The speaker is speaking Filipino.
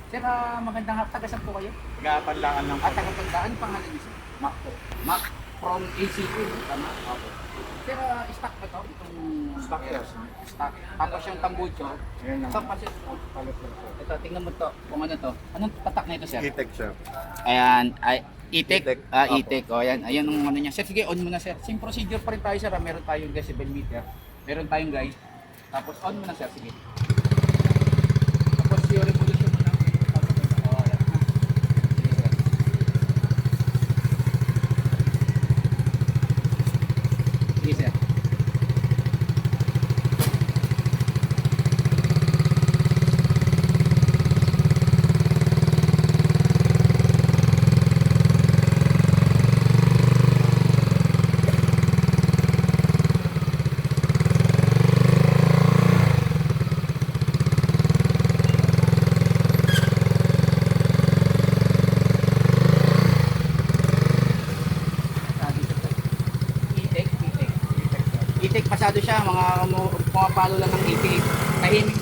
Sir, magandang hapon. Taga-saan po kayo? Nagpapanlaan lang po. At taga-tandaan pangalan niyo, sir? Mac po. Mac from ACP. Tama? Opo. Sir, stock ba to? Itong Stock, yes. stock. Tapos yung tambucho. Ayan lang. Ito pa, sir. Palit lang po. Ito, tingnan mo to. Kung ano to. Anong tatak na ito, sir? E-tech, sir. Ayan, ay, E-Tech. E-Tech. E-Tech. O, ayan. Ayan ang ano niya. Sir, sige, on mo na, sir. Same procedure pa rin tayo, sir. Meron tayong decibel meter. Meron tayong guide. Tapos, on mo na, sir. Sige. Tapos, yung revolution mo na. O, ayan. Sige, sir. Sige, sir. E-Tech, E-Tech. E-Tech pasado siya, mga pumapalo lang ng 88. Tahimik